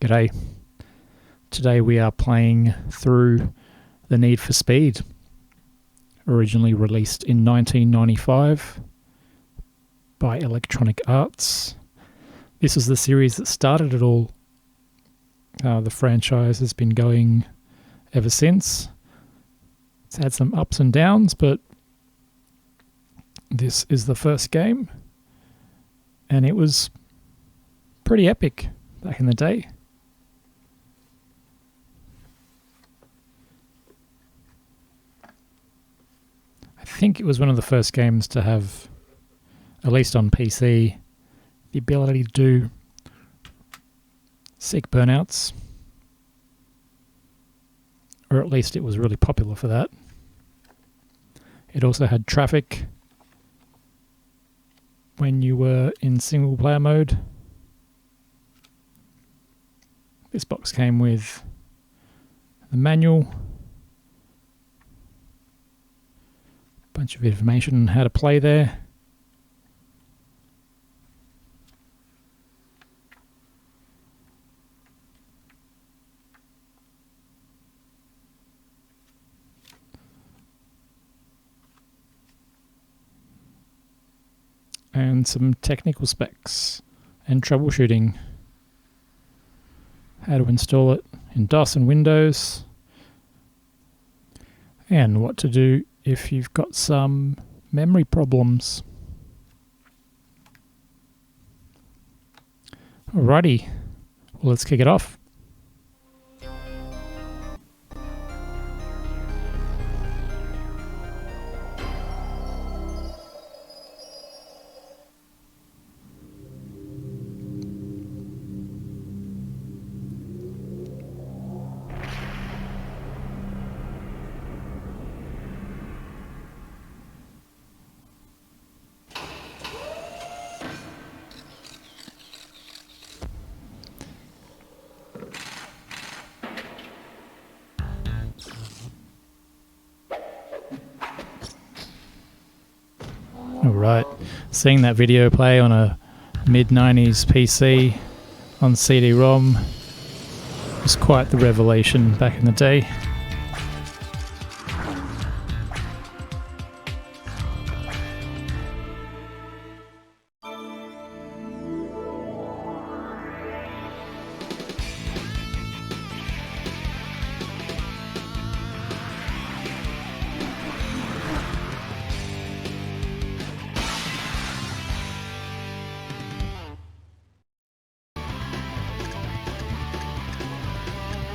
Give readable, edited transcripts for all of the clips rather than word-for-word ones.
G'day. Today we are playing through The Need for Speed, originally released in 1995 by Electronic Arts. This is the series that started it all. The franchise has been going ever since. It's had some ups and downs, but this is the first game, and it was pretty epic back in the day. I think it was one of the first games to have, at least on PC, the ability to do sick burnouts, or at least it was really popular for that. It also had traffic when you were in single player mode. This box came with the manual, a bunch of information on how to play there. And some technical specs and troubleshooting. How to install it in DOS and Windows, and what to do if you've got some memory problems. Alrighty, well, let's kick it off. Alright, seeing that video play on a mid-90s PC on cdrom was quite the revelation back in the day.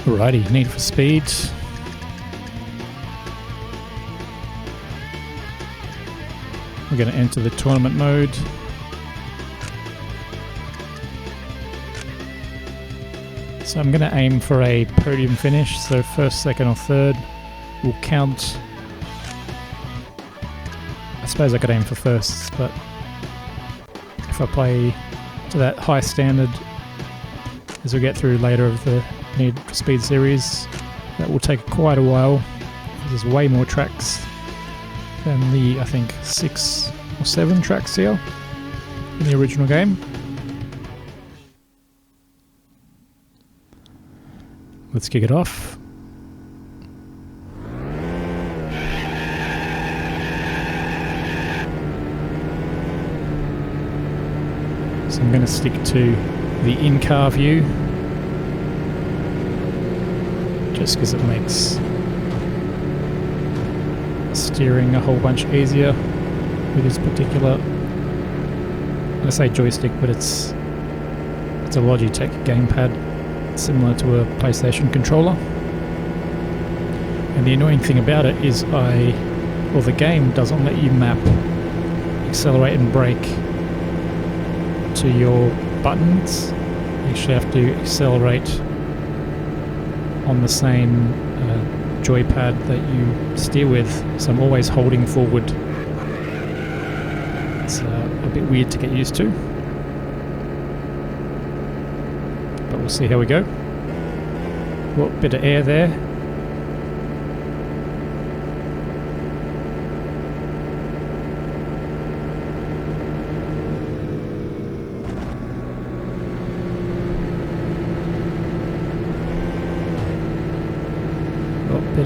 Alrighty, Need for Speed. We're going to enter the tournament mode. So I'm going to aim for a podium finish, so first, second or third will count. I suppose I could aim for firsts, but if I play to that high standard as we get through later of the Need for Speed series, that will take quite a while. There's way more tracks than the, I think, 6 or 7 tracks here in the original game. Let's kick it off. So I'm going to stick to the in-car view, just because it makes steering a whole bunch easier with this particular, I say joystick, but it's a Logitech gamepad, similar to a PlayStation controller. And the annoying thing about it is the game doesn't let you map accelerate and brake to your buttons. You actually have to accelerate on the same joypad that you steer with, so I'm always holding forward. It's a bit weird to get used to, but we'll see how we go. What bit of air there.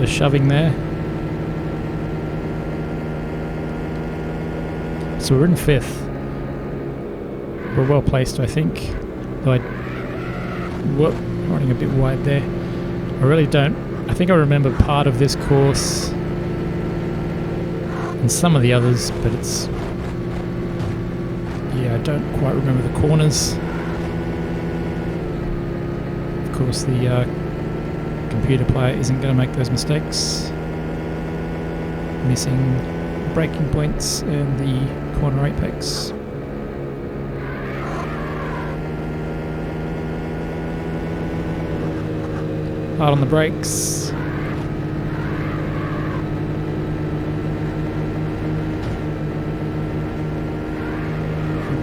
of shoving there. So we're in 5th. We're well placed, I think. Though running a bit wide there. I really don't. I think I remember part of this course and some of the others, but it's... yeah, I don't quite remember the corners. Of course, the computer player isn't going to make those mistakes. Missing braking points and the corner apex. Hard on the brakes.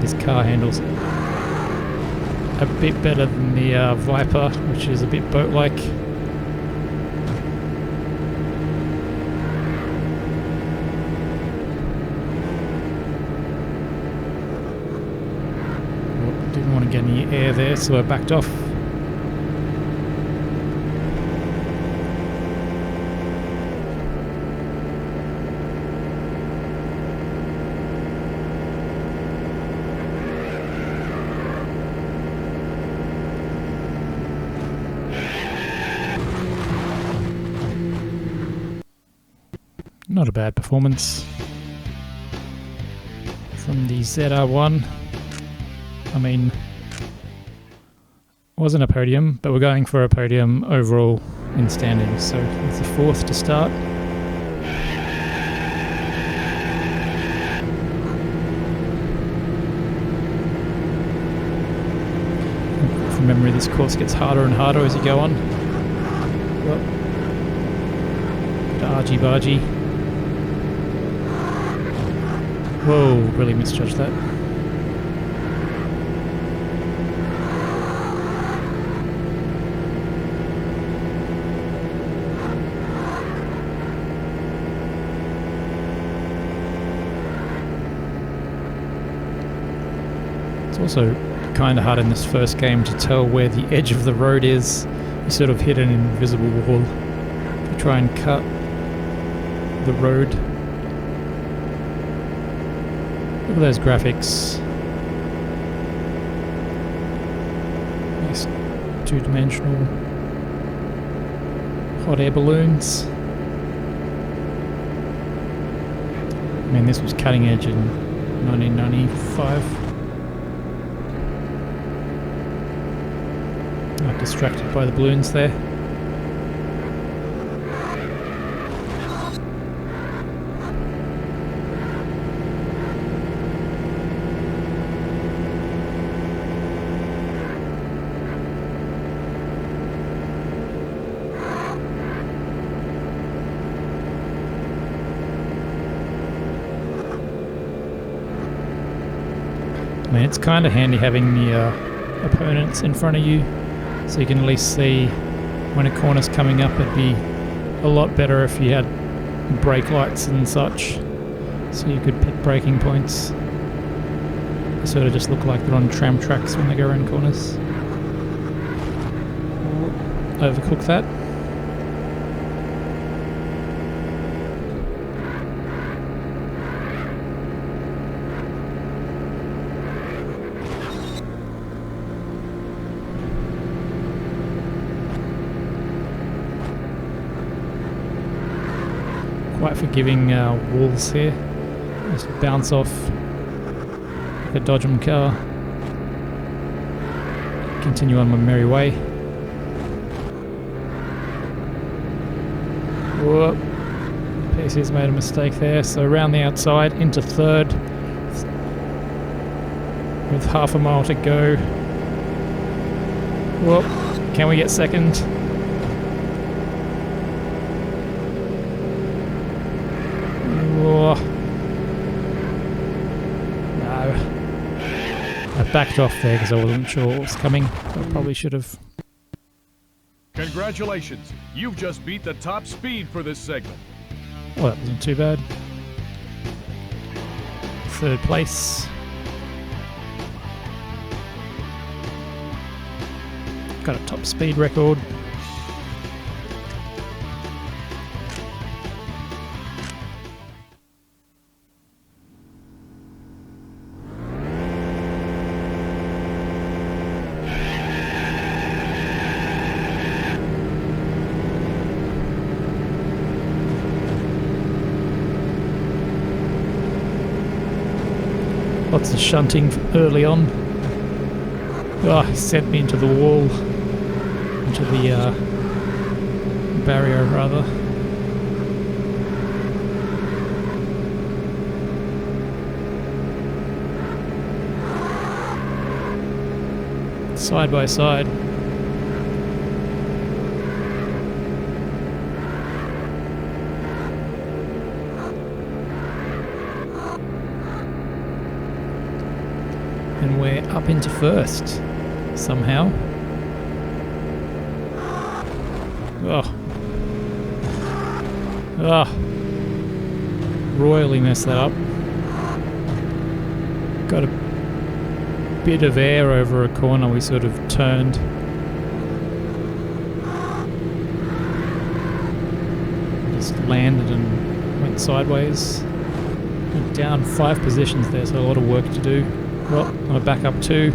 This car handles a bit better than the Viper, which is a bit boat-like. Didn't want to get any air there, so I backed off. Not a bad performance from the ZR1. I mean, wasn't a podium, but we're going for a podium overall in standings. So it's the 4th to start. From memory, this course gets harder and harder as you go on. Well, argy-bargy. Whoa, really misjudged that. It's also kind of hard in this first game to tell where the edge of the road is. You sort of hit an invisible wall if you try and cut the road. Look at those graphics. Nice two-dimensional hot air balloons. I mean, this was cutting edge in 1995. I'm distracted by the balloons there. I mean, it's kind of handy having the opponents in front of you, so you can at least see when a corner's coming up. It'd be a lot better if you had brake lights and such, so you could pick braking points. They sort of just look like they're on tram tracks when they go around corners. Overcook that. Quite forgiving walls here. Just bounce off like a Dodgem car. Continue on my merry way. Whoop. PC's made a mistake there, so around the outside into 3rd with half a mile to go. Whoop. Can we get 2nd? Oh. No. I backed off there because I wasn't sure what was coming. I probably should have. Congratulations! You've just beat the top speed for this segment. Well, that wasn't too bad. 3rd place. Got a top speed record. Lots of shunting early on. Oh, he sent me into the wall. Into the barrier, rather. Side by side. And we're up into first, somehow. Oh. Oh. Royally messed that up. Got a bit of air over a corner, we sort of turned. Just landed and went sideways. Went down 5 positions there, so a lot of work to do. Well, I'm back up 2.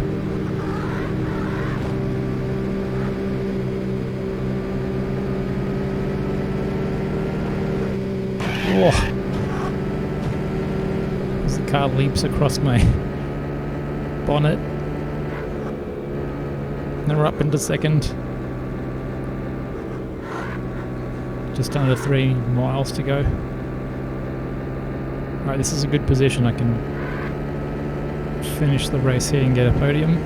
Oh. As the car leaps across my bonnet. And then we're up into second. Just under 3 miles to go. Alright, this is a good position. I can finish the race here and get a podium.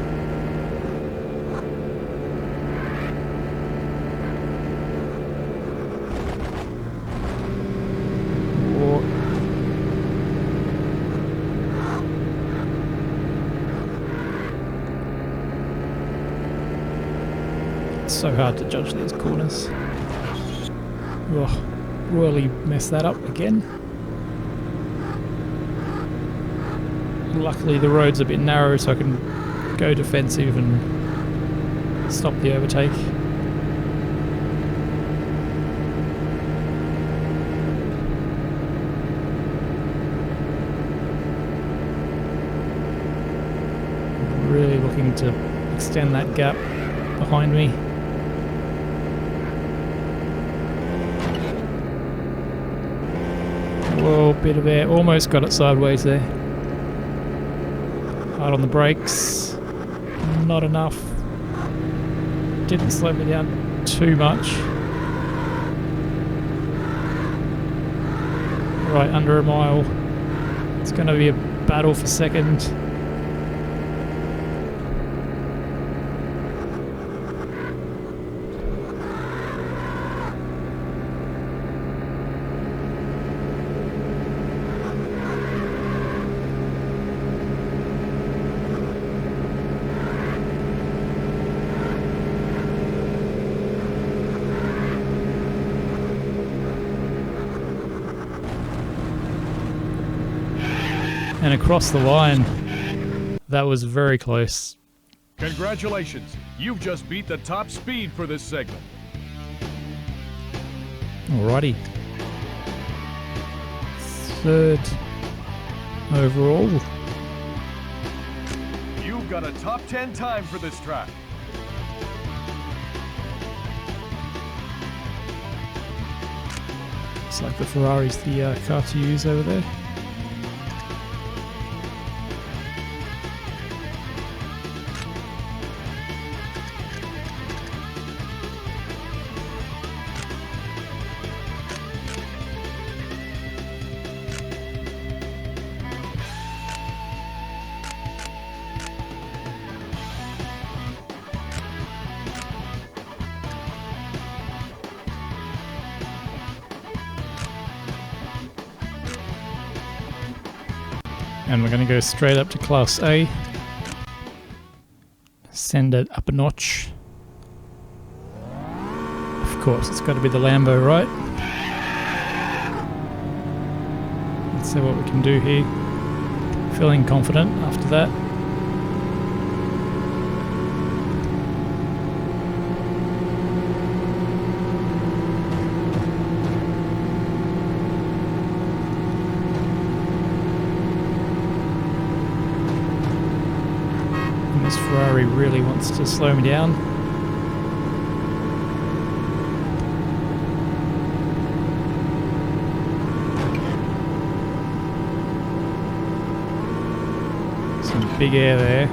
It's so hard to judge these corners. Oh, royally messed that up again. Luckily the road's a bit narrow, so I can go defensive and stop the overtake. Really looking to extend that gap behind me. Whoa, bit of air, almost got it sideways there. Hard on the brakes, not enough. Didn't slow me down too much. Right, under a mile. It's going to be a battle for second. And across the line, that was very close. Congratulations, you've just beat the top speed for this segment. Alrighty. 3rd overall. You've got a top 10 time for this track. Looks like the Ferrari's the car to use over there. And we're going to go straight up to Class A. Send it up a notch. Of course, it's got to be the Lambo, right? Let's see what we can do here. Feeling confident after that. Ferrari really wants to slow me down. Some big air there.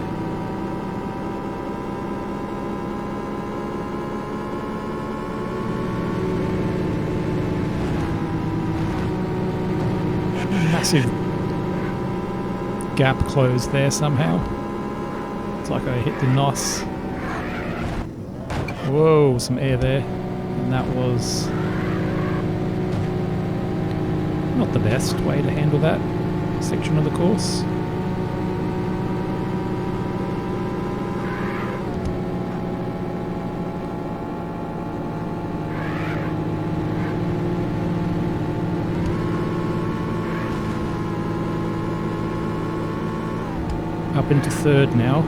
Massive gap closed there somehow. It's like I hit the NOS. Whoa, some air there. And that was not the best way to handle that section of the course. Up into third now.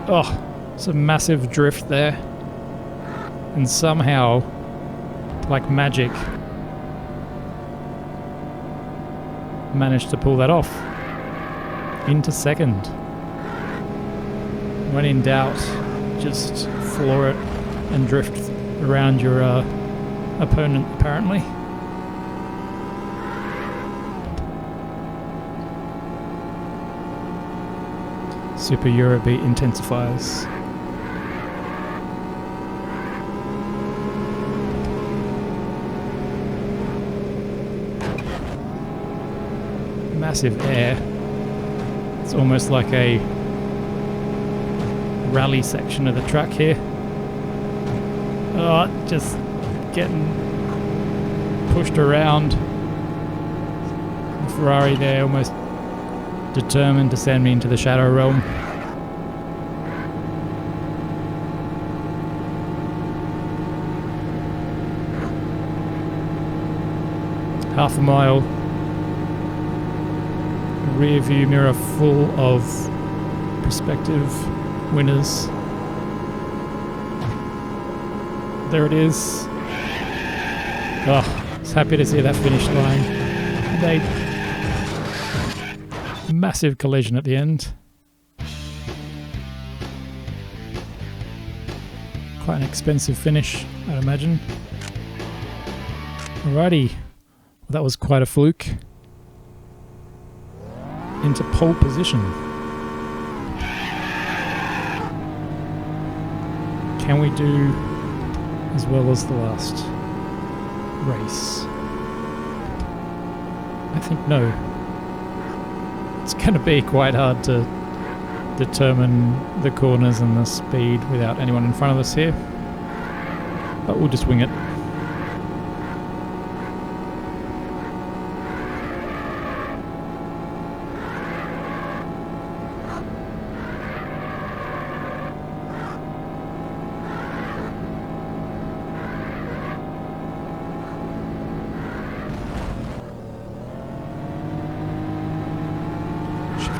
Oh, some massive drift there. And somehow, like magic, managed to pull that off. Into second. When in doubt, just floor it and drift around your opponent, apparently. Super Eurobeat intensifiers. Massive air. It's almost like a rally section of the track here. Oh, just getting pushed around. The Ferrari there almost determined to send me into the shadow realm. Half a mile. Rear view mirror full of prospective winners. There it is. Oh, I was happy to see that finish line. Massive collision at the end. Quite an expensive finish, I'd imagine. Alrighty. Well, that was quite a fluke. Into pole position. Can we do as well as the last race? I think no. It's going to be quite hard to determine the corners and the speed without anyone in front of us here. But we'll just wing it.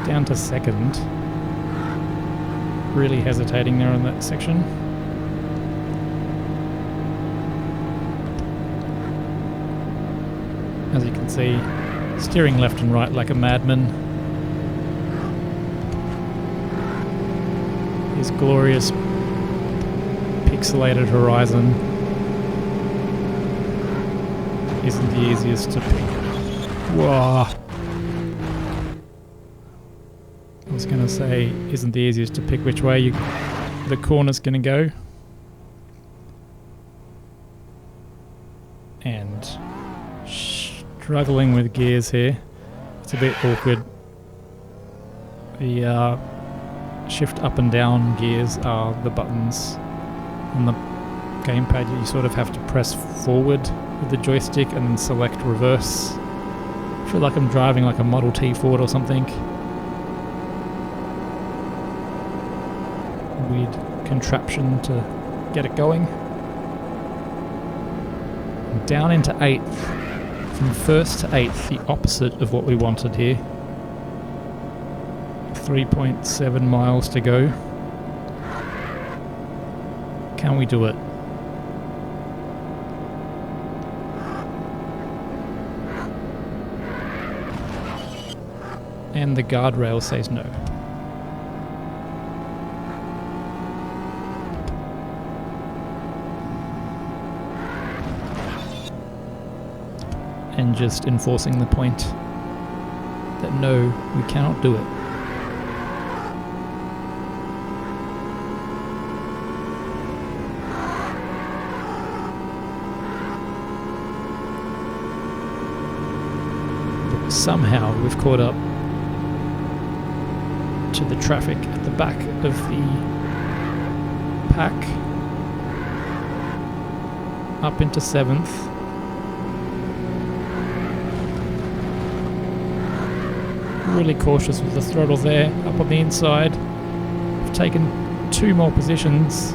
Down to second. Really hesitating there on that section. As you can see, steering left and right like a madman. His glorious pixelated horizon isn't the easiest to pick. Whoa! I was going to say, isn't the easiest to pick which way the corner's going to go. And struggling with gears here. It's a bit awkward. The shift up and down gears are the buttons on the gamepad. You sort of have to press forward with the joystick and then select reverse. I feel like I'm driving like a Model T Ford or something. Weird contraption to get it going. Down into 8th. From 1st to 8th, the opposite of what we wanted here. 3.7 miles to go. Can we do it? And the guardrail says no. again just enforcing the point that no, we cannot do it. Somehow we've caught up to the traffic at the back of the pack, up into 7th. Really cautious with the throttle there, up on the inside. We've taken 2 more positions.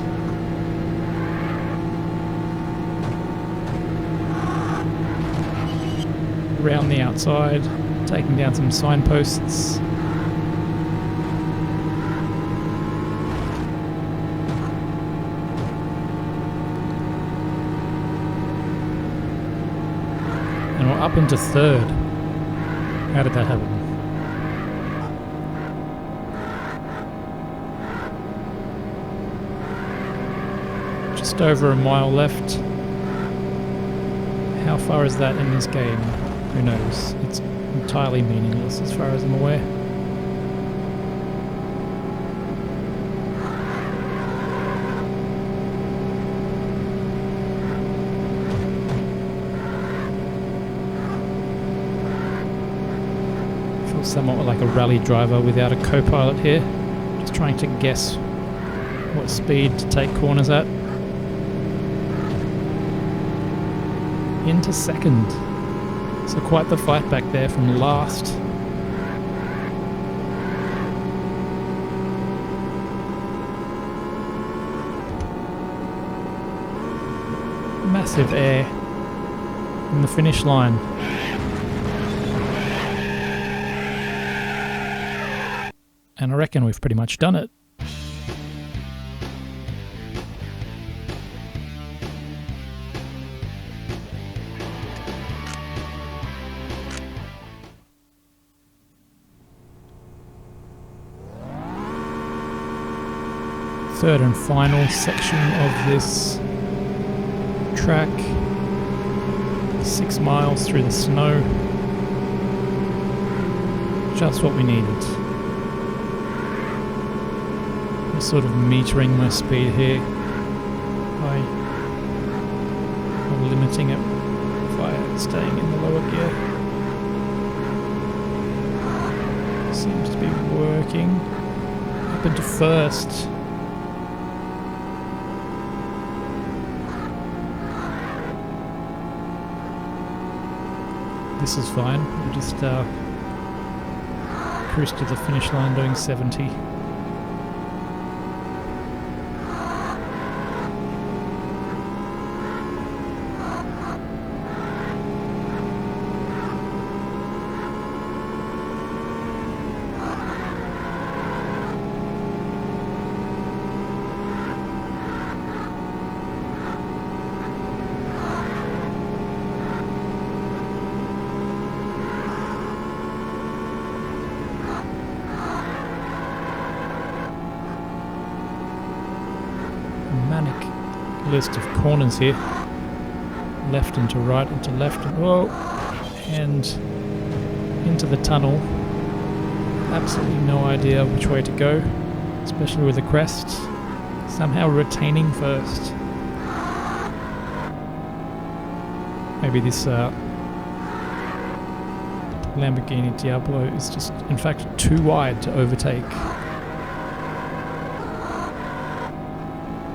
Around the outside, taking down some signposts. And we're up into 3rd. How did that happen? Just over a mile left. How far is that in this game? Who knows? It's entirely meaningless as far as I'm aware. I feel somewhat like a rally driver without a co-pilot here. Just trying to guess what speed to take corners at. Into 2nd. So quite the fight back there from last. Massive air in the finish line. And I reckon we've pretty much done it. Third and final section of this track. 6 miles through the snow. Just what we needed. I'm sort of metering my speed here by limiting it by staying in the lower gear. Seems to be working. Up into 1st. This is fine. We'll just cruise to the finish line doing 70. List of corners here, left and to right and to left and whoa, and into the tunnel. Absolutely no idea which way to go, especially with the crest. Somehow retaining 1st. Maybe this Lamborghini Diablo is just in fact too wide to overtake.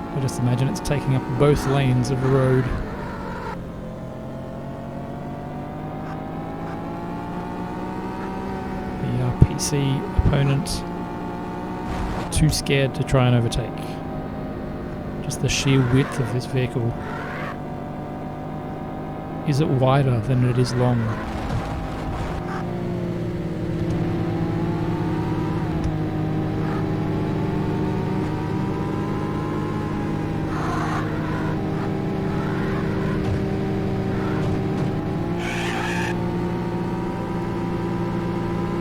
I just imagine it's taking up both lanes of the road. The PC opponent too scared to try and overtake. Just the sheer width of this vehicle. Is it wider than it is long?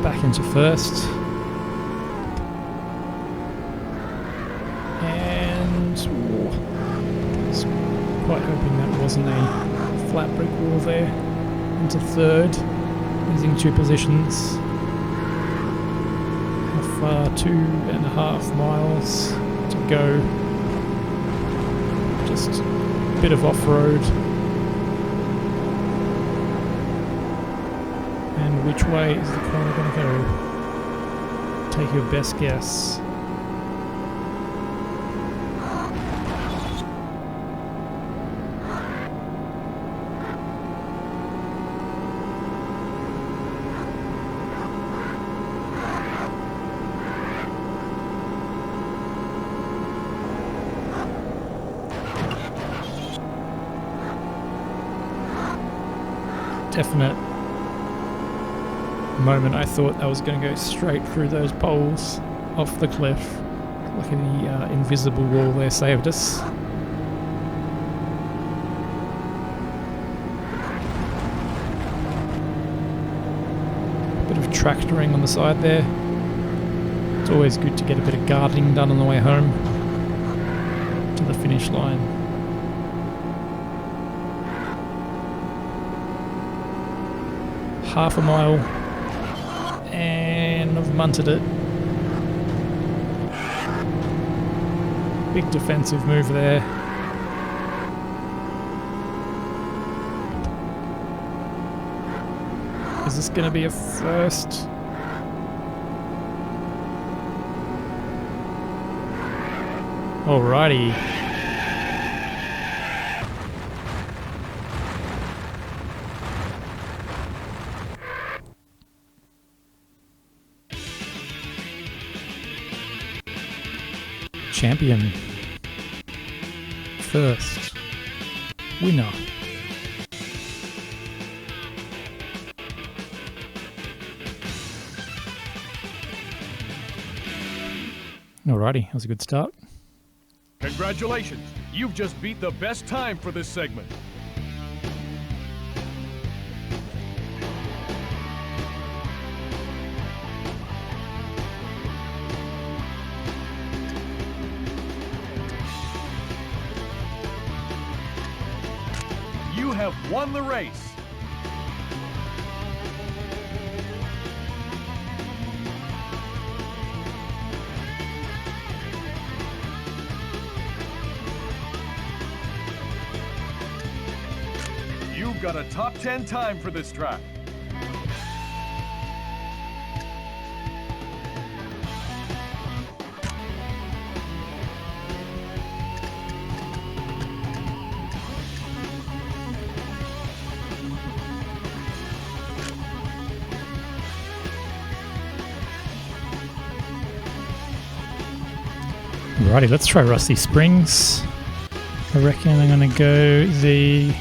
Back into 1st. And was quite hoping that wasn't a flat brick wall there. into third, losing 2 positions. How far? 2.5 miles to go. Just a bit of off-road. And which way is the corner going to go? Take your best guess. Definite moment I thought I was going to go straight through those poles off the cliff. Like the invisible wall there saved us. Bit of tractoring on the side there. It's always good to get a bit of gardening done on the way home to the finish line. Half a mile, and I've munted it. Big defensive move there. Is this going to be a first? Alrighty. Champion. First. Winner. Alrighty, that was a good start. Congratulations! You've just beat the best time for this segment. You have won the race. You've got a top 10 time for this track. Alrighty, let's try Rusty Springs. I reckon I'm going to go the...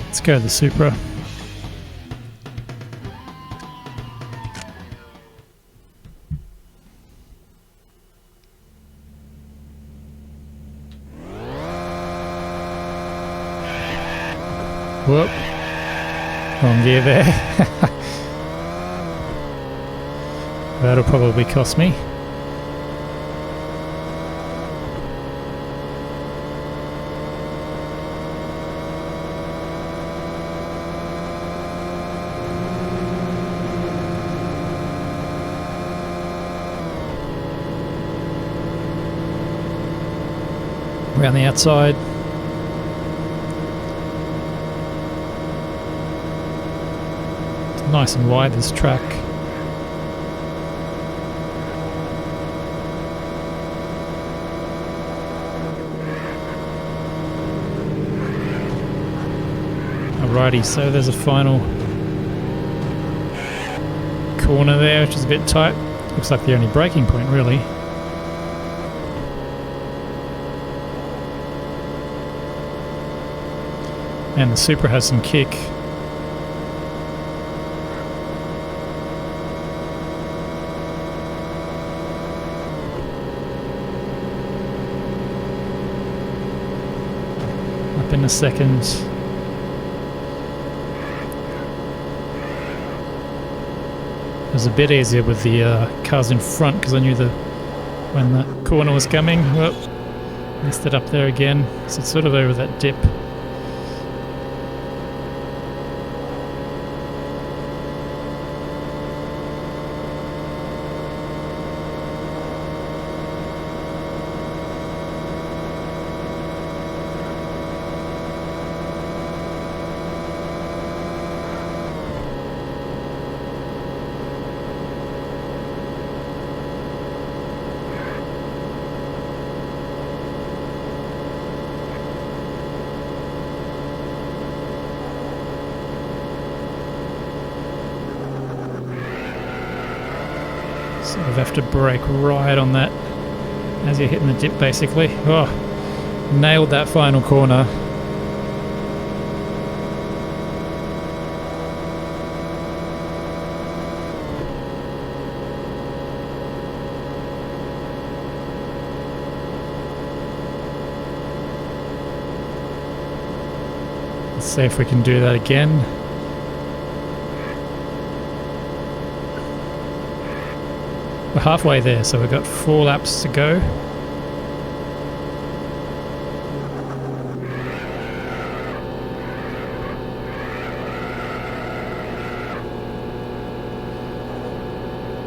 Let's go the Supra. Whoop. Wrong gear there. That'll probably cost me. Around the outside. It's nice and wide, this track. Alrighty, so there's a final corner there, which is a bit tight. Looks like the only braking point, really. And the Supra has some kick. Up in a second. It was a bit easier with the cars in front because I knew when the corner was coming. Whoop, missed it up there again. So it's sort of over that dip. Sort of have to brake right on that as you're hitting the dip basically. Oh, nailed that final corner. Let's see if we can do that again. We're halfway there, so we've got 4 laps to go.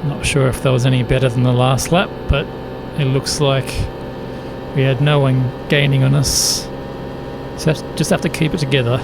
Not sure if that was any better than the last lap, but it looks like we had no one gaining on us. So just have to keep it together.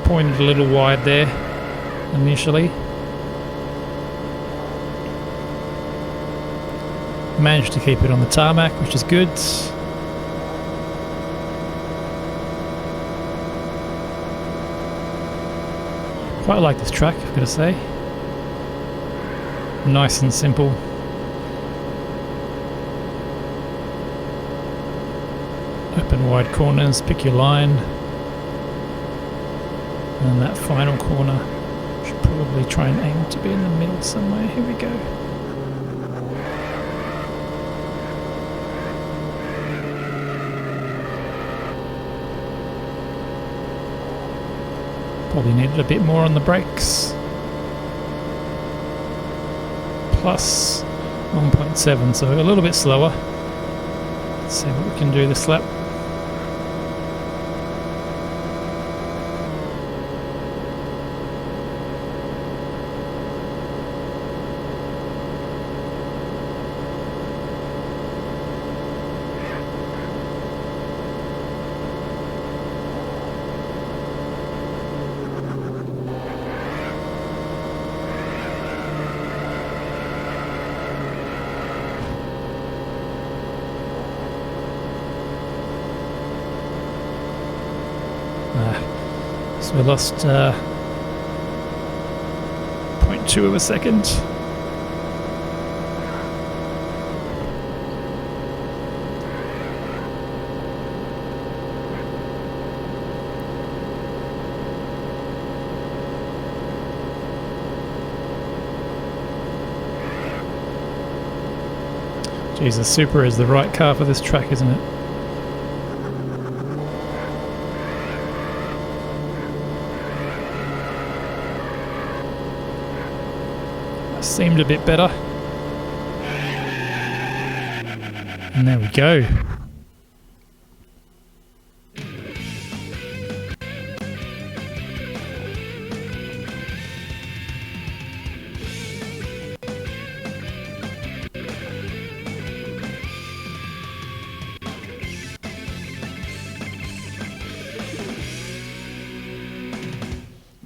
Pointed a little wide there initially. Managed to keep it on the tarmac, which is good. Quite like this track, I've got to say. Nice and simple. Open wide corners, pick your line. And that final corner, should probably try and aim to be in the middle somewhere. Here we go. Probably needed a bit more on the brakes. Plus 1.7, so a little bit slower. Let's see what we can do this lap. So we lost 0.2 of a second. Geez, the Supra is the right car for this track, isn't it? Seemed a bit better. And there we go.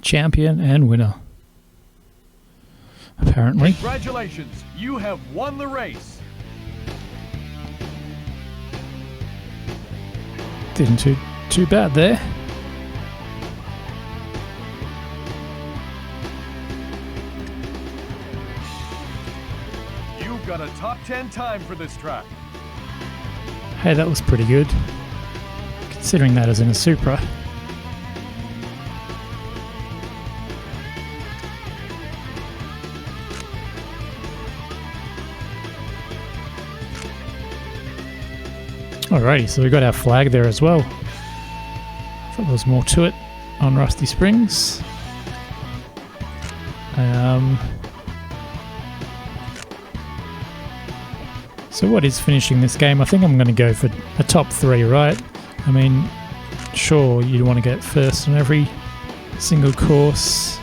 Champion and winner. Apparently. Congratulations, you have won the race. Didn't do too bad there. You've got a top 10 time for this track. Hey, that was pretty good. Considering that as in a Supra. Alrighty, so we got our flag there as well. Thought there was more to it on Rusty Springs. So what is finishing this game? I think I'm going to go for a top 3, right? I mean, sure, you'd want to get first on every single course.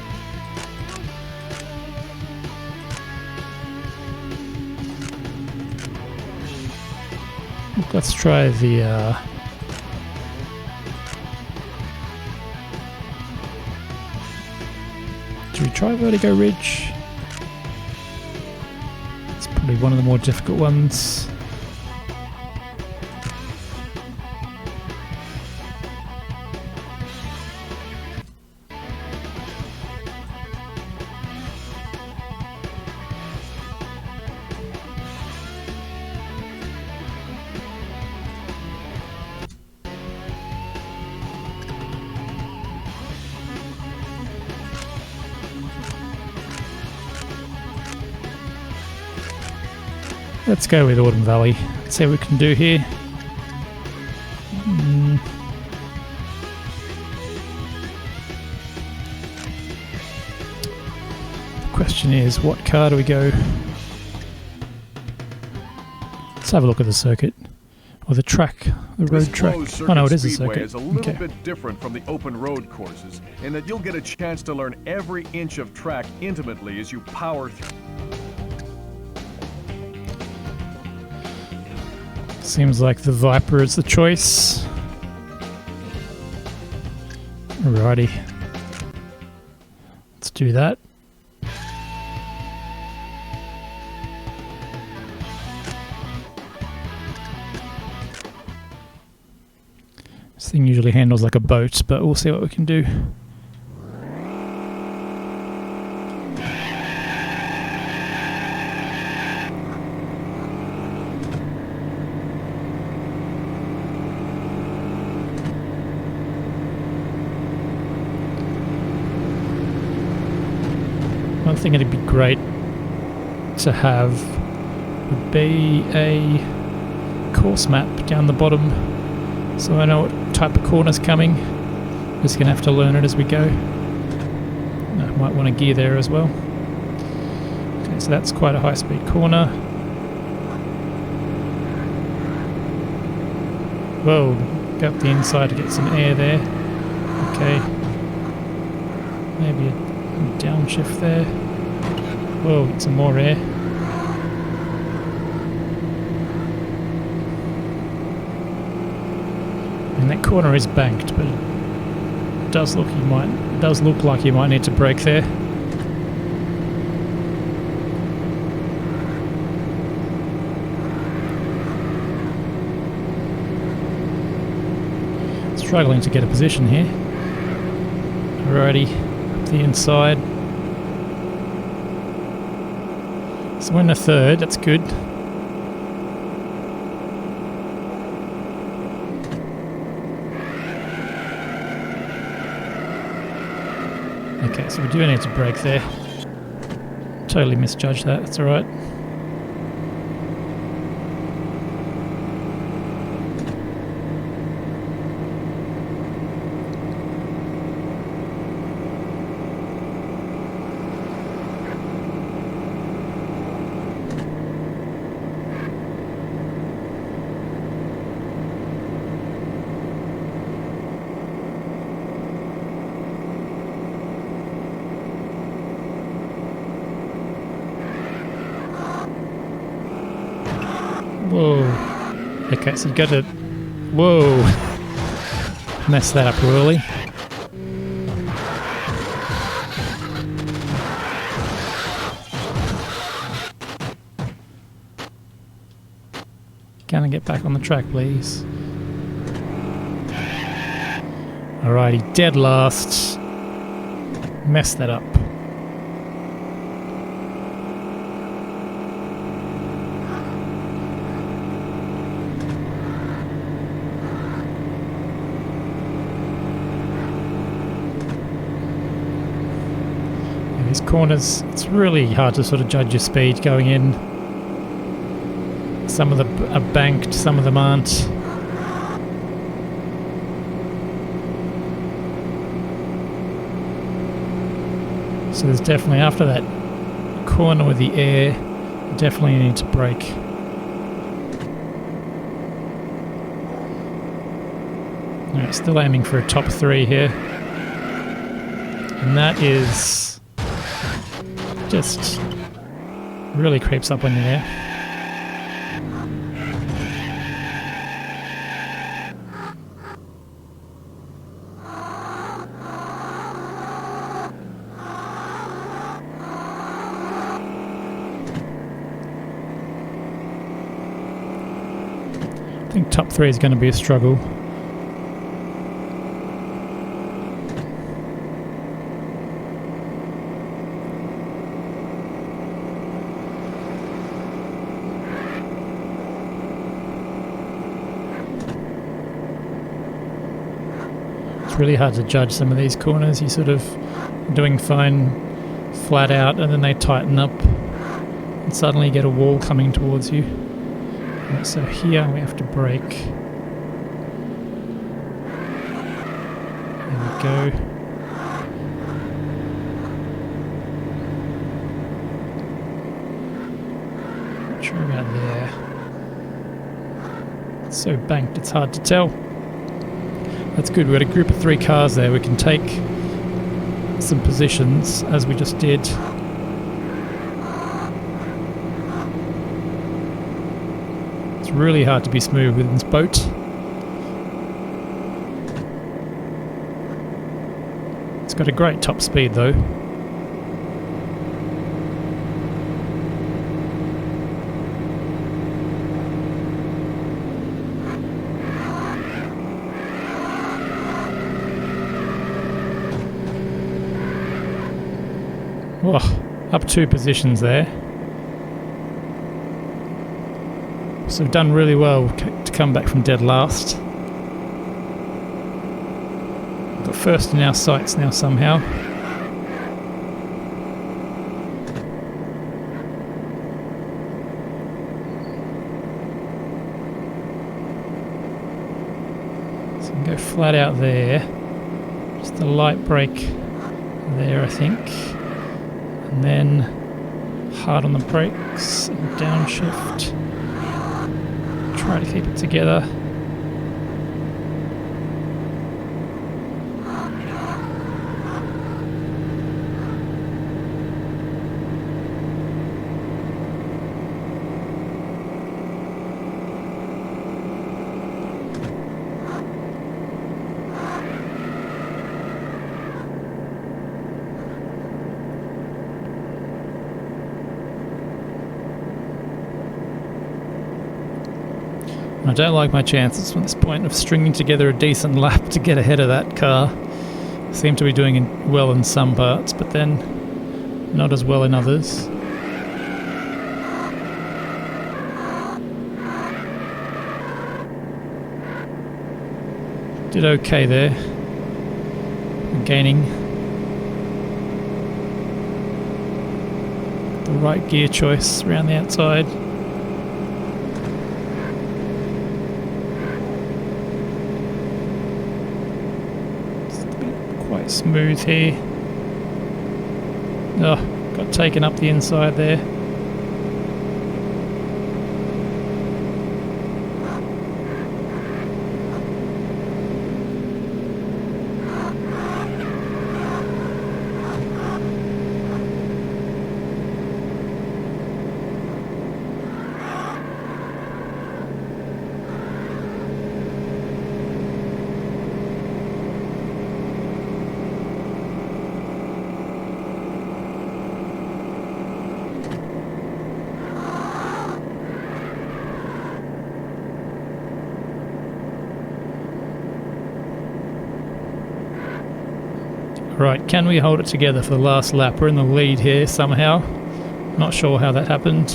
Let's try the Do we try Vertigo Ridge? It's probably one of the more difficult ones. Let's go with Autumn Valley. Let's see what we can do here. The question is, what car do we go? Let's have a look at the circuit. Or the track, the road track. Oh no, it is a circuit. Is a little bit different from the open road courses in that you'll get a chance to learn every inch of track intimately as you power through. Seems like the Viper is the choice. Alrighty. Let's do that. This thing usually handles like a boat, but we'll see what we can do. One thing it'd be great to have would be a course map down the bottom so I know what type of corner's coming. Just gonna have to learn it as we go. I might want to gear there as well. Okay, so that's quite a high speed corner. Whoa, go up the inside to get some air there. Okay. Maybe a downshift there. Whoa, get some more air. And that corner is banked, but it does look like you might need to brake there. Struggling to get a position here. Alrighty, up the inside. So we're in the third, that's good. Okay, so we do need to brake there. Totally misjudged that, that's alright. Whoa. Okay, so you got to... Whoa. Mess that up early. Can I get back on the track, please? Alrighty, dead last. Messed that up. These corners, it's really hard to sort of judge your speed going in. Some of them are banked, some of them aren't. So there's definitely, after that corner with the air, you definitely need to brake. Alright, still aiming for a top 3 here. And that is... just really creeps up when you're there. think top 3 is going to be a struggle. It's really hard to judge some of these corners. You're sort of doing fine flat out and then they tighten up and suddenly you get a wall coming towards you. Right, so here we have to brake. There we go. Not sure about there. It's so banked it's hard to tell. That's good, we've got a group of 3 cars there. We can take some positions as we just did. It's really hard to be smooth with this boat. It's got a great top speed though. Oh, up 2 positions there. So we've done really well to come back from dead last. Got first in our sights now somehow. So we can go flat out there. Just a light brake there, I think. And then hard on the brakes and downshift. Try to keep it together. I don't like my chances from this point of stringing together a decent lap to get ahead of that car. Seem to be doing well in some parts, but then not as well in others. Did okay there. Gaining the right gear choice around the outside. Smooth here. Oh, got taken up the inside there. Right, can we hold it together for the last lap? We're in the lead here somehow. Not sure how that happened.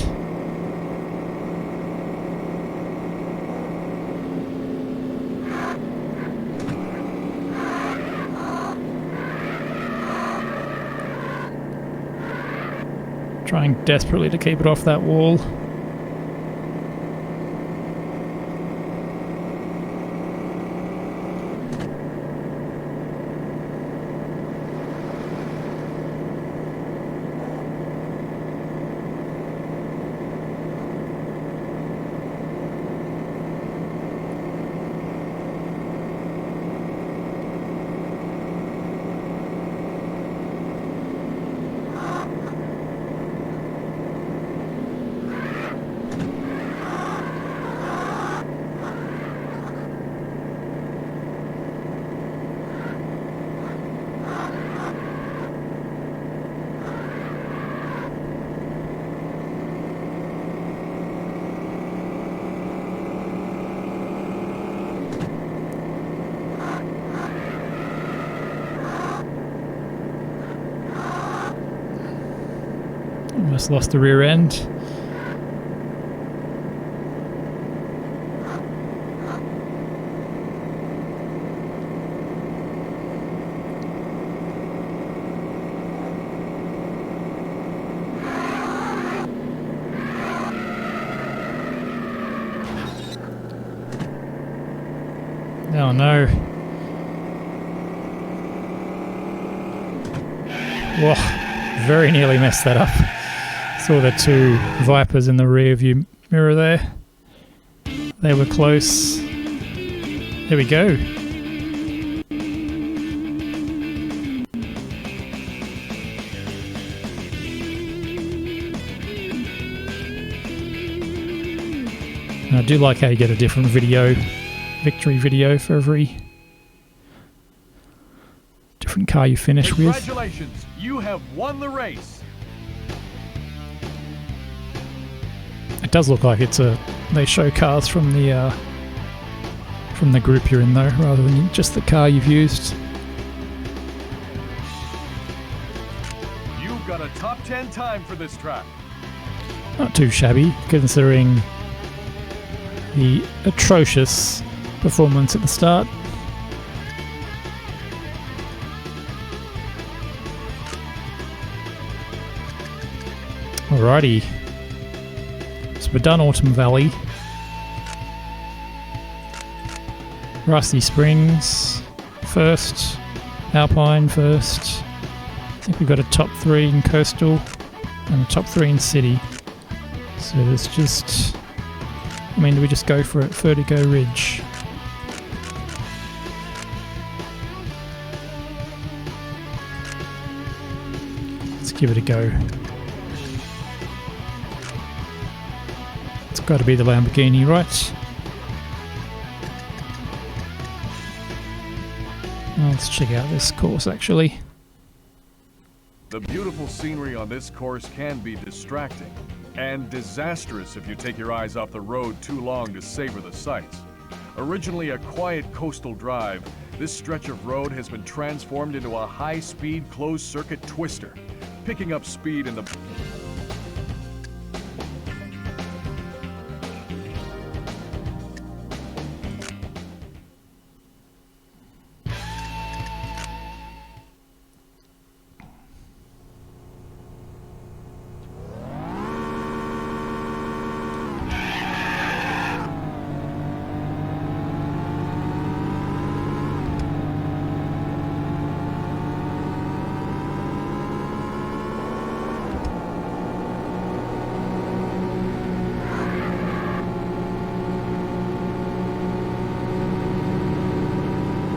Trying desperately to keep it off that wall. Almost lost the rear end. Oh no. Whoa, very nearly messed that up. Saw the two Vipers in the rear view mirror there. They were close. There we go. And I do like how you get a different video, victory video for every different car you finish with. Congratulations, you have won the race. It does look like it's they show cars from the group you're in though, rather than just the car you've used. You've got a top 10 time for this track. Not too shabby, considering the atrocious performance at the start. Alrighty. So we're done Autumn Valley. Rusty Springs first. Alpine first. I think we've got a top 3 in Coastal and a top 3 in City. So there's just... I mean, do we just go for it? Vertigo Ridge. Let's give it a go. It's got to be the Lamborghini, right? Well, let's check out this course actually. The beautiful scenery on this course can be distracting and disastrous if you take your eyes off the road too long to savor the sights. Originally a quiet coastal drive, this stretch of road has been transformed into a high-speed closed-circuit twister, picking up speed in the...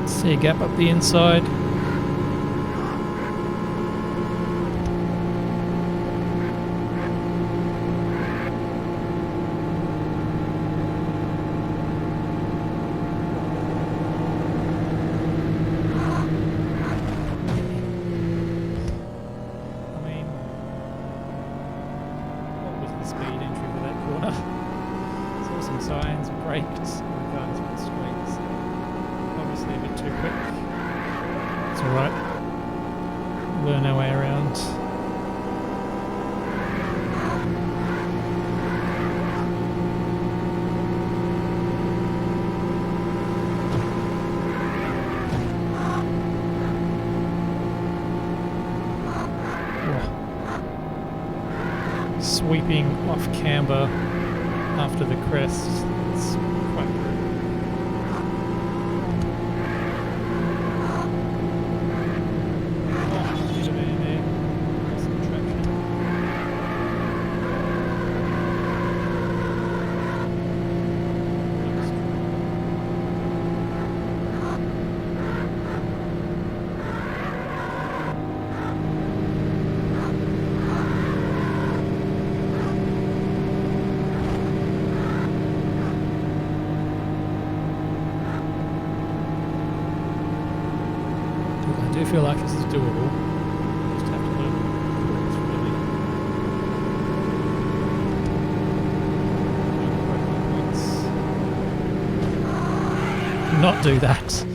See a gap up the inside. Sweeping off camber after the crest. It's quite good. I do feel like this is doable. Just have to learn it's really. Not do that.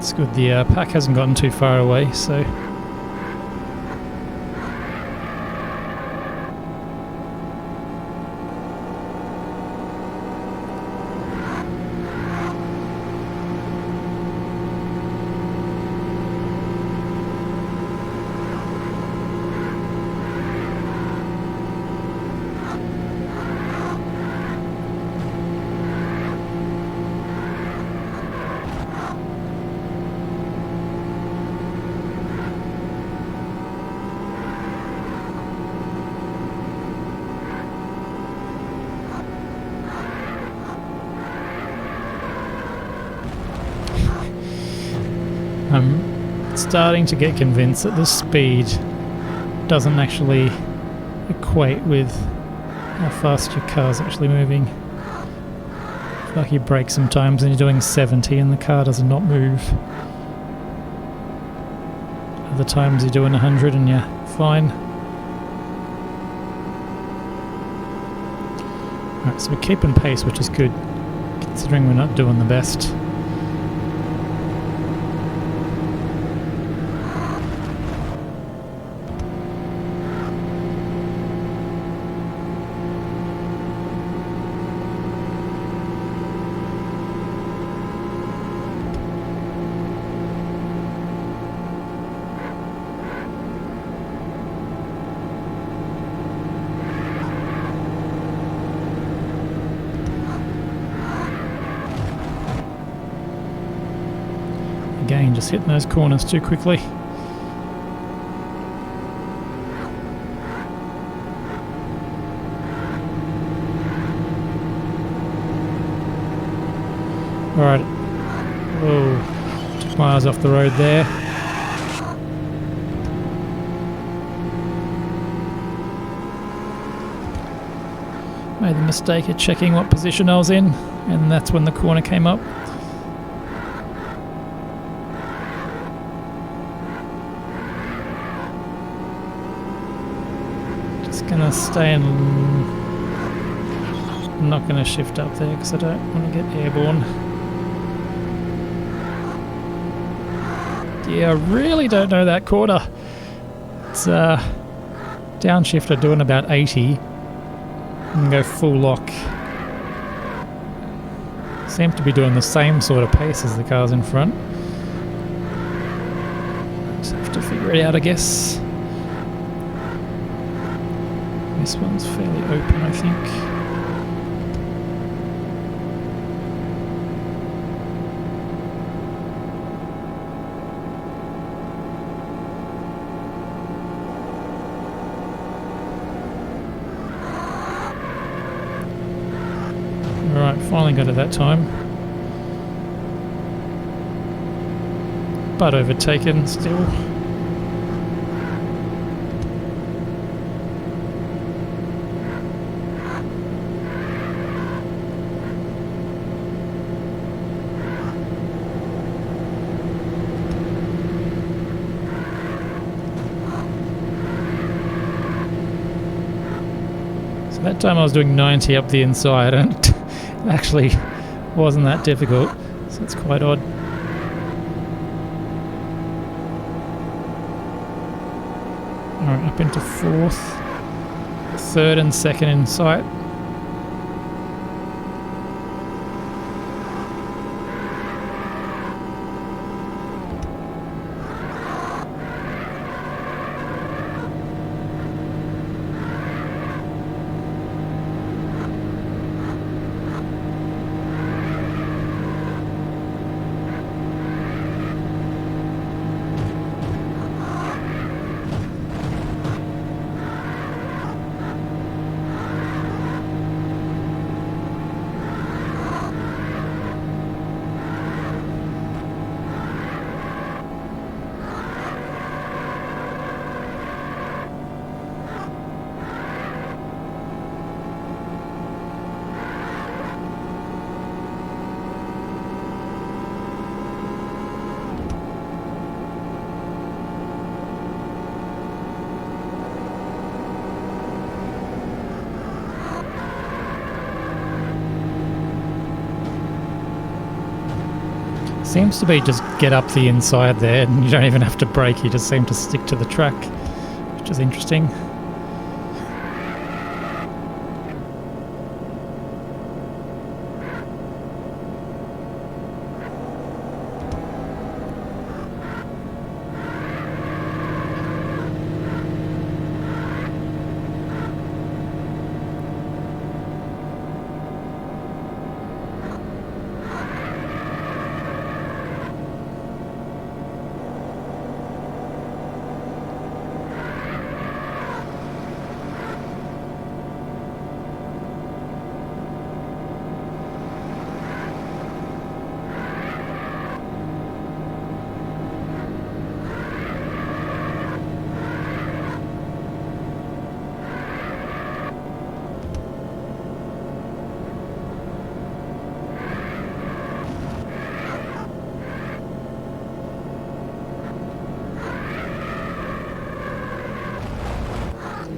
It's good the pack hasn't gotten too far away, so... I'm starting to get convinced that the speed doesn't actually equate with how fast your car's actually moving. It's like you brake sometimes and you're doing 70 and the car does not move. Other times you're doing 100 and you're fine. Alright, so we're keeping pace, which is good, considering we're not doing the best. Again, just hitting those corners too quickly. Alright. Whoa. Took my eyes off the road there. Made the mistake of checking what position I was in, and that's when the corner came up. Gonna stay in. I'm not gonna shift up there because I don't want to get airborne. Yeah, I really don't know that corner. It's downshifter doing about 80 and go full lock. Seem to be doing the same sort of pace as the cars in front. Just have to figure it out, I guess. This one's fairly open, I think. Alright, finally got it that time. But overtaken still. That time I was doing 90 up the inside and it actually wasn't that difficult, so it's quite odd. Alright, up into fourth, third and second in sight. Seems to be just get up the inside there and you don't even have to brake, you just seem to stick to the track, which is interesting.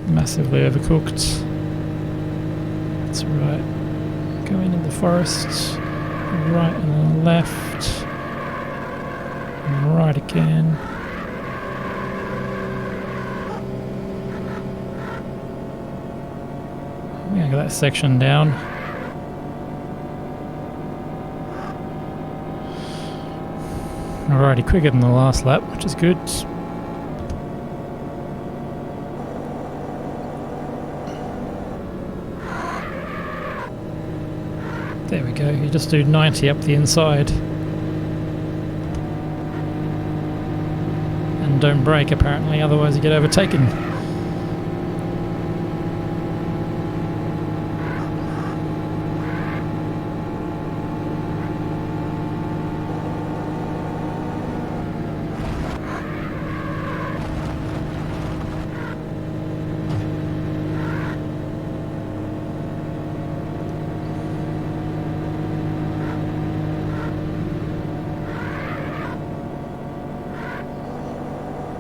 Massively overcooked. That's right. Going in the forest. Right and left. And right again. I'm gonna get that section down. Alrighty, quicker than the last lap, which is good. There we go, you just do 90 up the inside. And don't brake apparently, otherwise you get overtaken.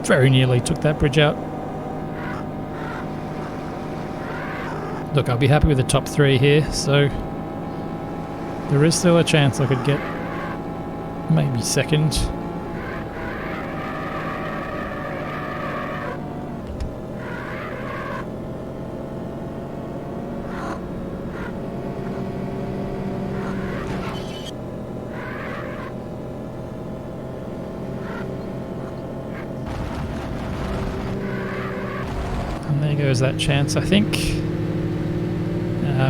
Very nearly took that bridge out. Look, I'll be happy with the top 3 here, so there is still a chance I could get maybe second. There goes that chance, I think.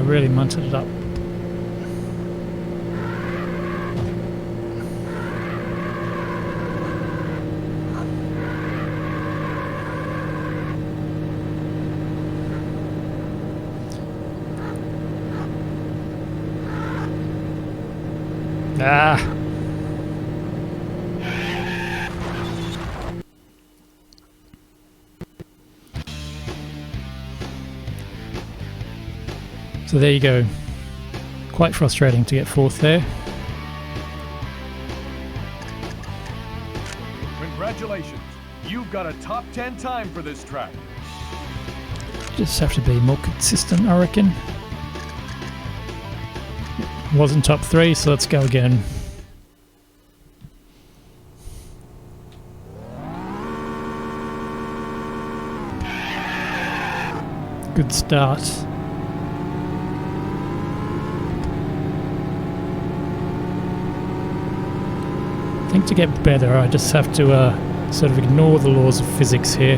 Really munted it up. Ah! So there you go. Quite frustrating to get 4th there. Congratulations. You've got a top 10 time for this track. Just have to be more consistent, I reckon. Wasn't top 3, so let's go again. Good start. I think to get better I just have to sort of ignore the laws of physics here.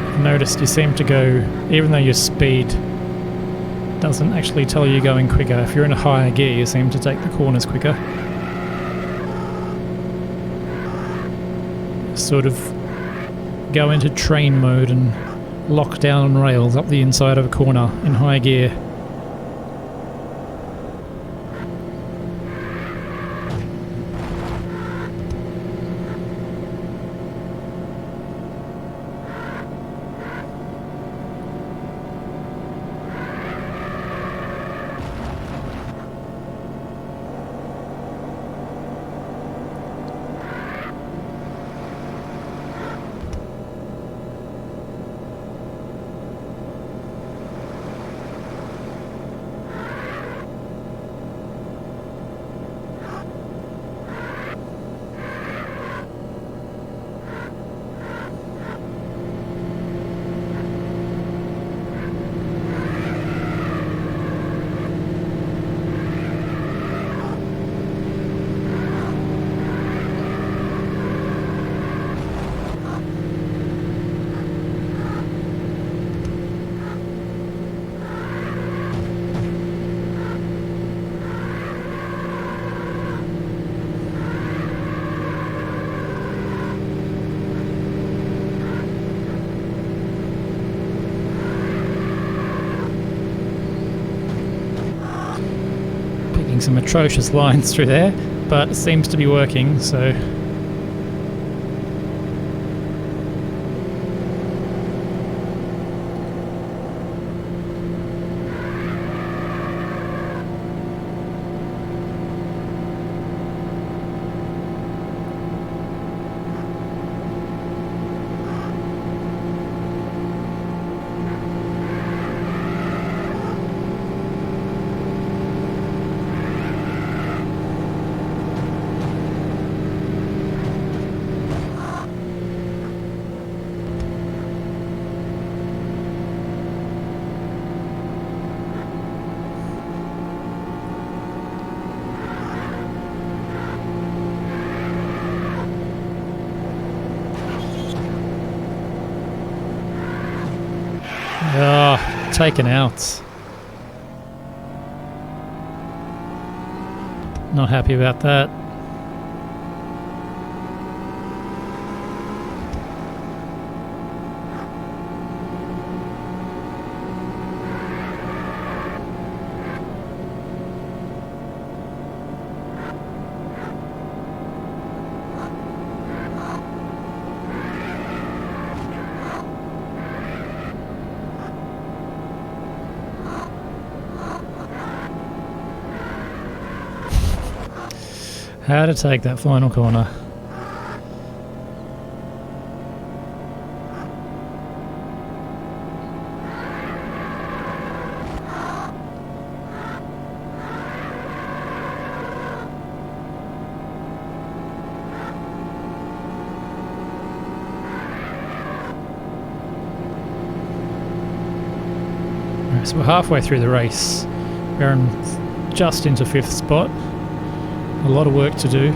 I've noticed you seem to go, even though your speed doesn't actually tell you going quicker, if you're in a higher gear you seem to take the corners quicker. Sort of go into train mode and lock down on rails up the inside of a corner in high gear. some atrocious lines through there, but it seems to be working, so... Oh, taken out. Not happy about that. How to take that final corner. Right, so we're halfway through the race. We're just into 5th spot. A lot of work to do.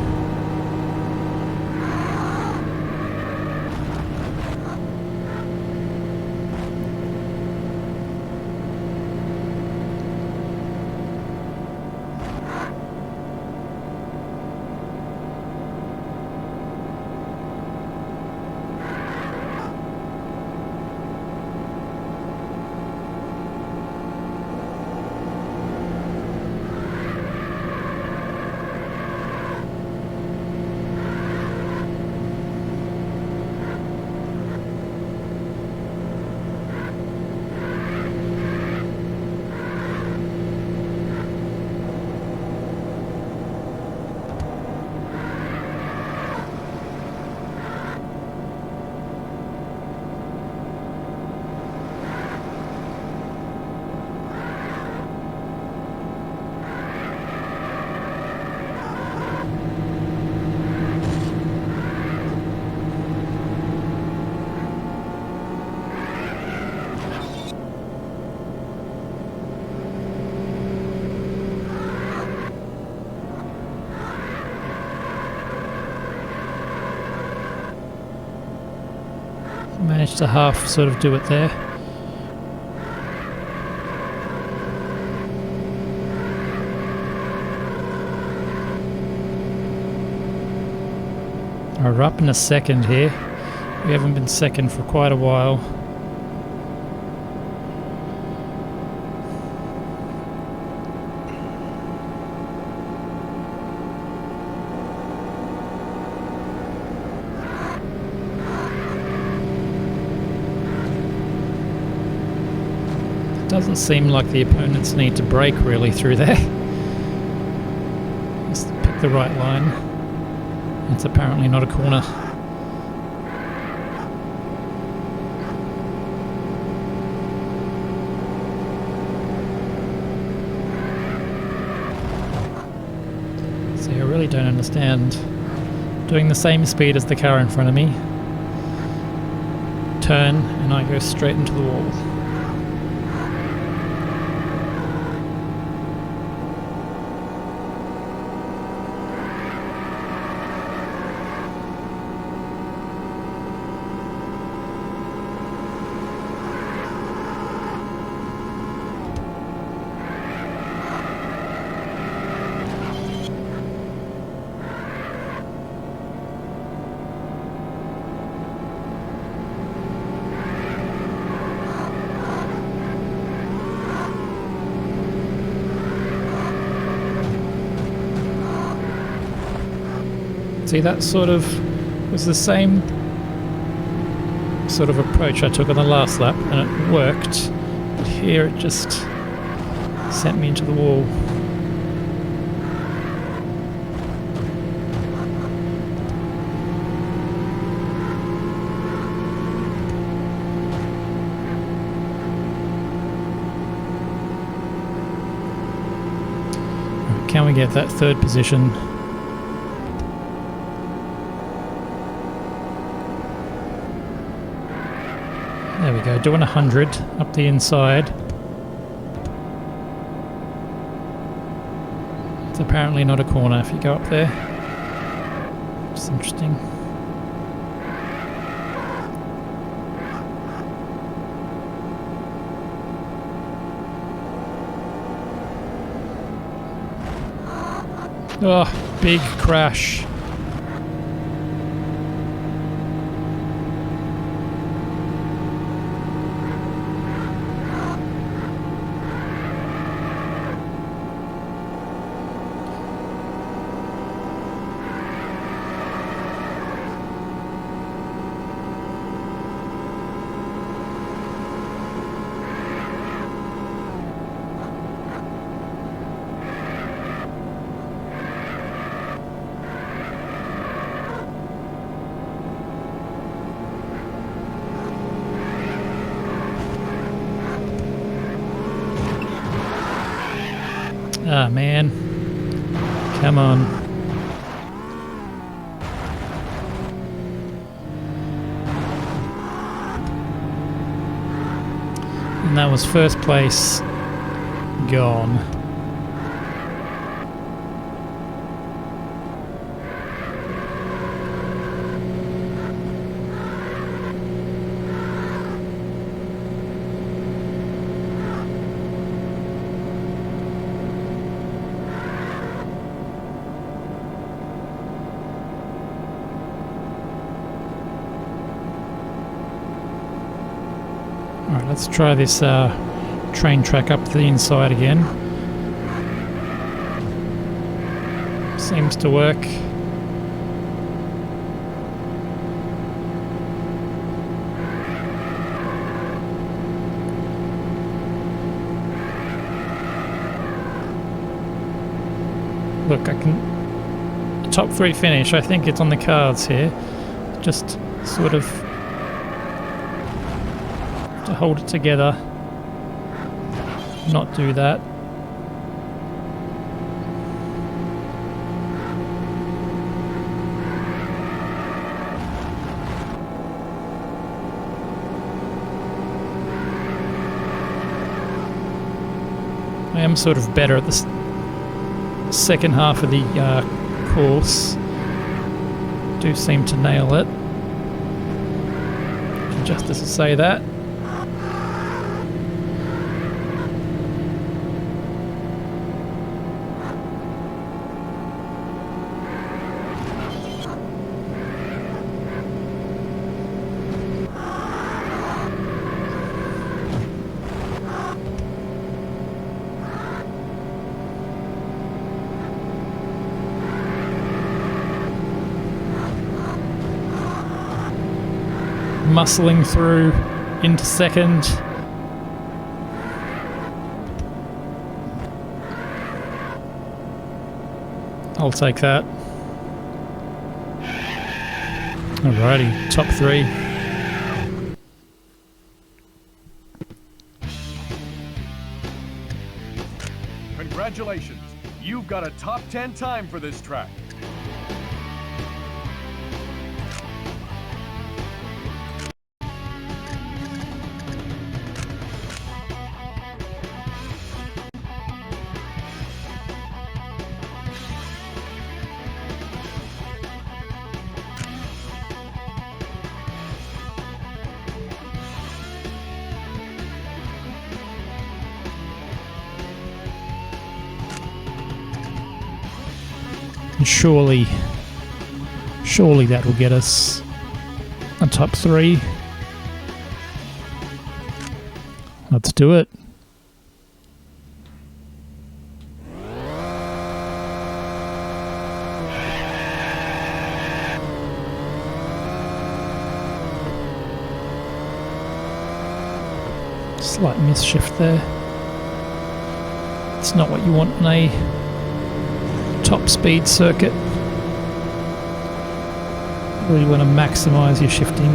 Managed to half sort of do it there. Alright, we're up in a second here. We haven't been second for quite a while. Doesn't seem like the opponents need to brake really through there. Just pick the right line. It's apparently not a corner. See, I really don't understand. Doing the same speed as the car in front of me. Turn and I go straight into the wall. See, that sort of was the same sort of approach I took on the last lap, and it worked. But here it just sent me into the wall. Can we get that third position? There we go, doing 100 up the inside. It's apparently not a corner if you go up there. It's interesting. Oh, big crash. Ah, man. Come on. And that was first place gone. Alright, let's try this train track up to the inside again. Seems to work. Look, I can... top 3 finish, I think it's on the cards here. Just sort of... to hold it together, not do that. I am sort of better at the second half of the course. Do seem to nail it. Justice to say that. Muscling through into second. I'll take that. Alrighty, top 3. Congratulations, you've got a top 10 time for this track. And surely that will get us a top 3. Let's do it. Slight misshift there. It's not what you want in a top speed circuit. Really want to maximise your shifting.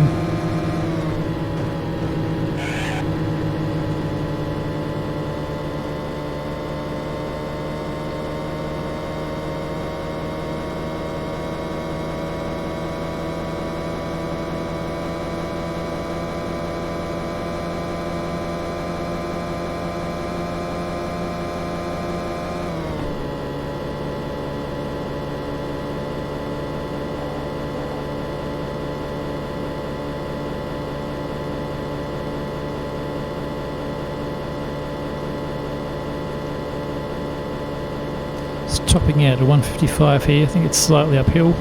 Topping out at 155 here. I think it's slightly uphill.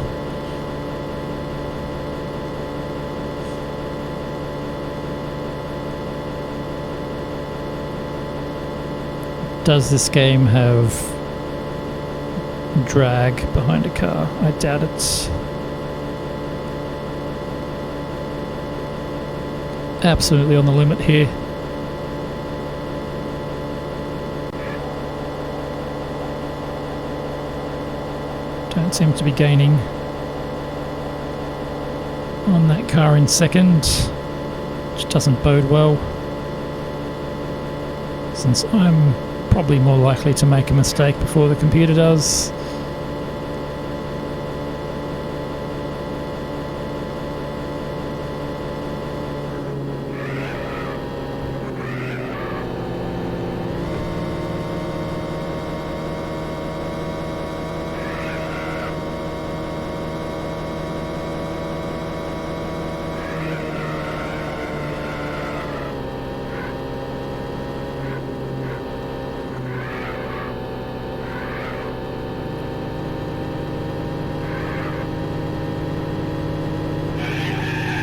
Does this game have drag behind a car? I doubt it. Absolutely on the limit here. Don't seem to be gaining on that car in second, which doesn't bode well, since I'm probably more likely to make a mistake before the computer does.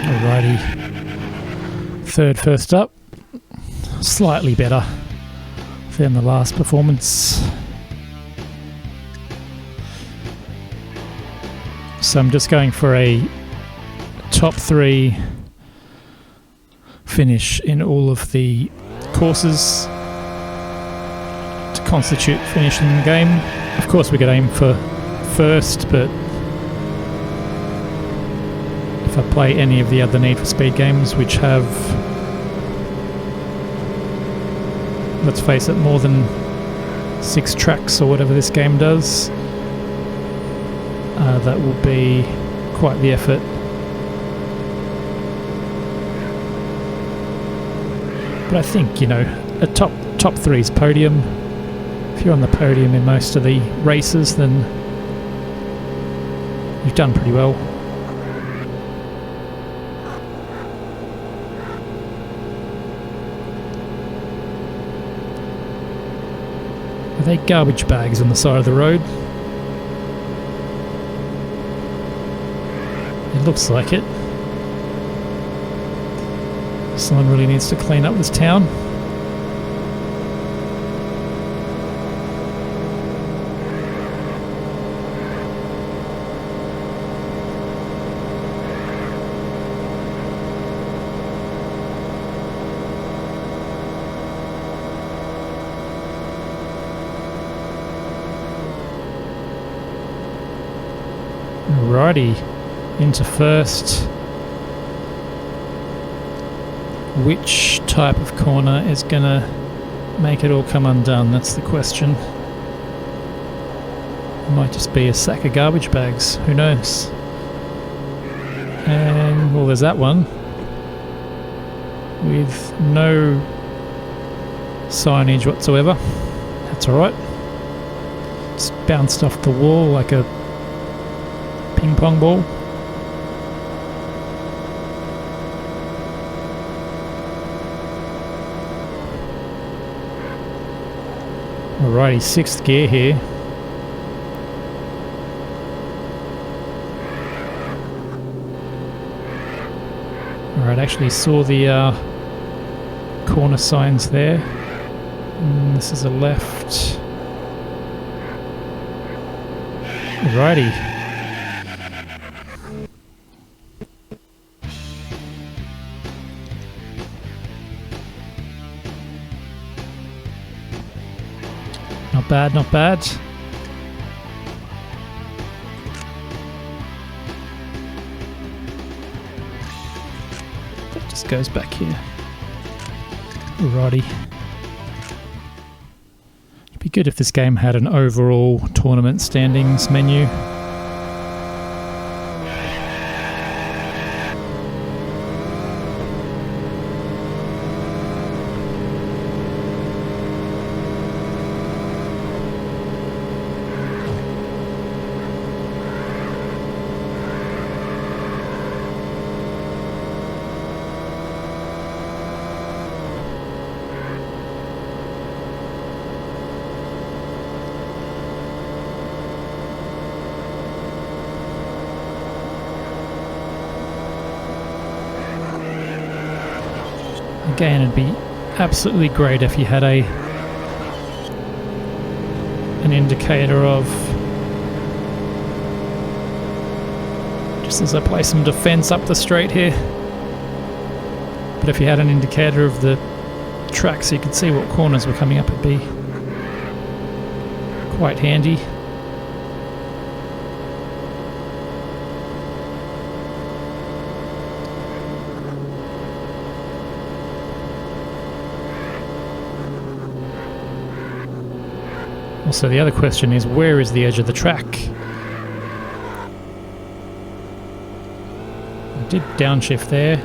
Alrighty, third first up, slightly better than the last performance. So I'm just going for a top 3 finish in all of the courses to constitute finishing the game. Of course we could aim for first, but if I play any of the other Need for Speed games which have, let's face it, more than 6 tracks or whatever this game does, that will be quite the effort. But I think, you know, a top 3's podium. If you're on the podium in most of the races, then you've done pretty well. Are they garbage bags on the side of the road? It looks like it. Someone really needs to clean up this town. Alrighty, into first. Which type of corner is gonna make it all come undone? That's the question. It might just be a sack of garbage bags, who knows? And, well, there's that one with no signage whatsoever. That's alright. It's bounced off the wall like a ping pong ball. Alrighty, 6th gear here. Alright, actually saw the corner signs there. And this is a left. Alrighty. bad, not bad. That just goes back here. Alrighty. It'd be good if this game had an overall tournament standings menu. Again, it'd be absolutely great if you had an indicator of, just as I play some defense up the straight here, but if you had an indicator of the track so you could see what corners were coming up, it'd be quite handy. So the other question is, where is the edge of the track? I did downshift there.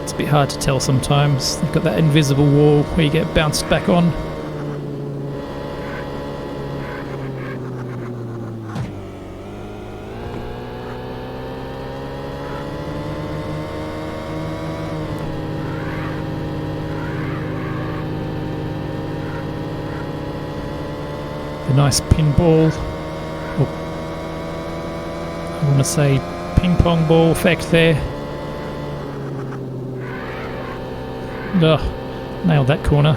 It's a bit hard to tell sometimes. They've got that invisible wall where you get bounced back on. Nice pinball, or I want to say ping pong ball effect there. Ugh, nailed that corner.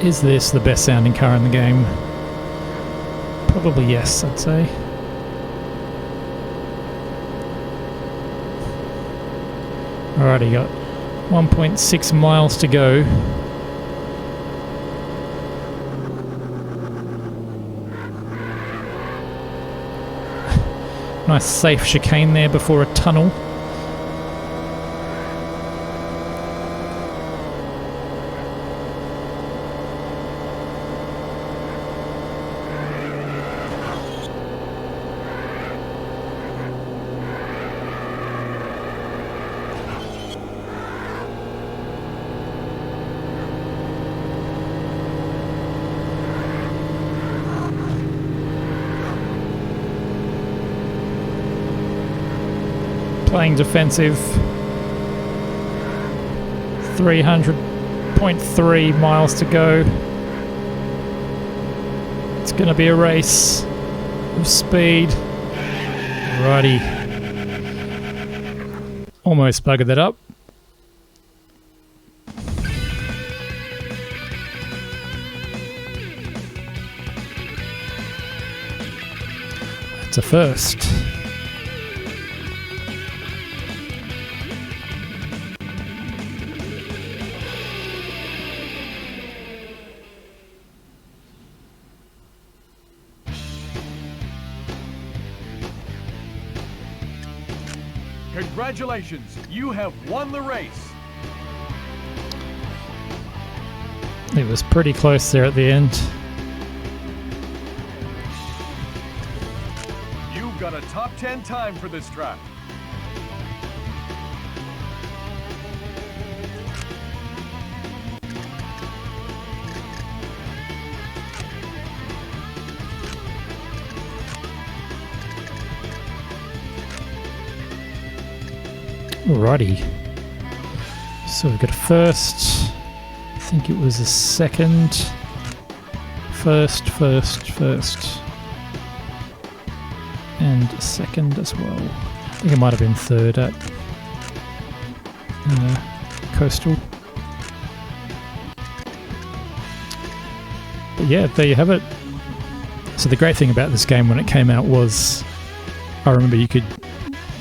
Is this the best sounding car in the game? Probably yes, I'd say. Alrighty, got 1.6 miles to go. Nice safe chicane there before a tunnel. Playing defensive. 300.3 miles to go. It's going to be a race of speed. Alrighty. Almost buggered that up. It's a first. Congratulations, you have won the race. It was pretty close there at the end. You've got a top 10 time for this track. Alrighty, so we've got a first, I think it was a second, first, and And second as well. I think it might have been third at Coastal. But yeah, there you have it. So the great thing about this game when it came out was, I remember you could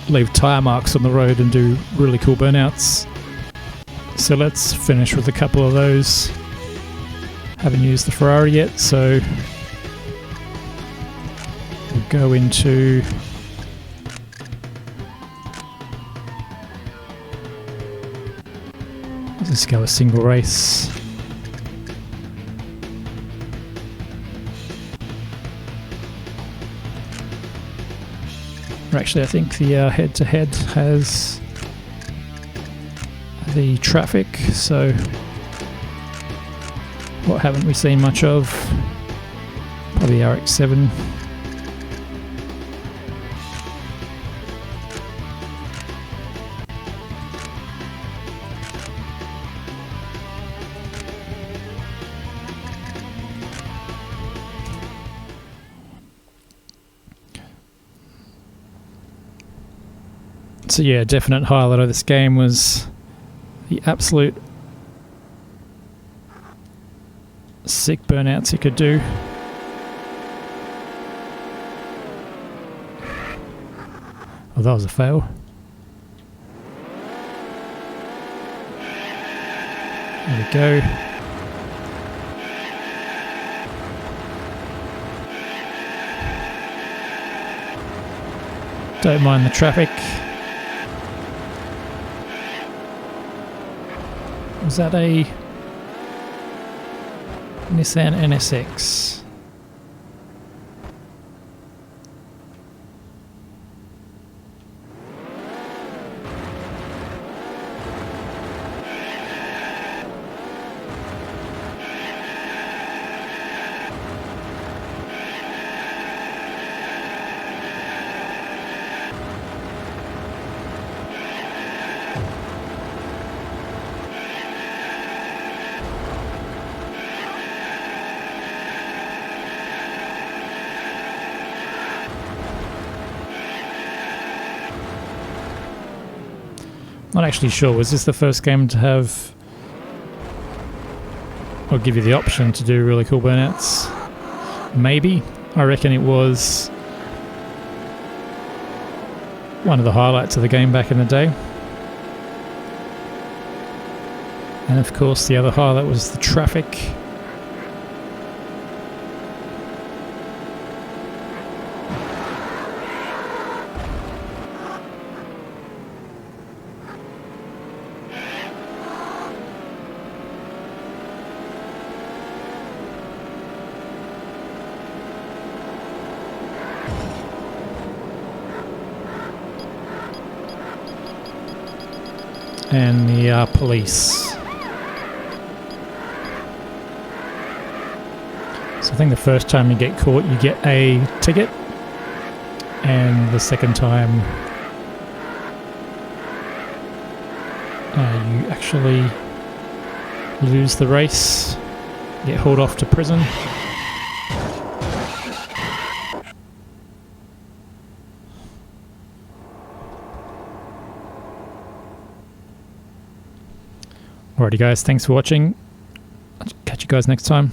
leave tyre marks on the road and do really cool burnouts. So let's finish with a couple of those. Haven't used the Ferrari yet, so we'll go into let's just go a single race. Or actually, I think the head-to-head has the traffic, so what haven't we seen much of? Probably RX-7. So yeah, definite highlight of this game was the absolute sick burnouts you could do. Oh, that was a fail. There we go. Don't mind the traffic. Was that a Nissan NSX? Not actually sure, was this the first game to have, or give you the option to do really cool burnouts? Maybe. I reckon it was one of the highlights of the game back in the day. And of course the other highlight was the traffic. And the police. So I think the first time you get caught, you get a ticket, and the second time you actually lose the race, get hauled off to prison. Alrighty guys, thanks for watching. I'll catch you guys next time.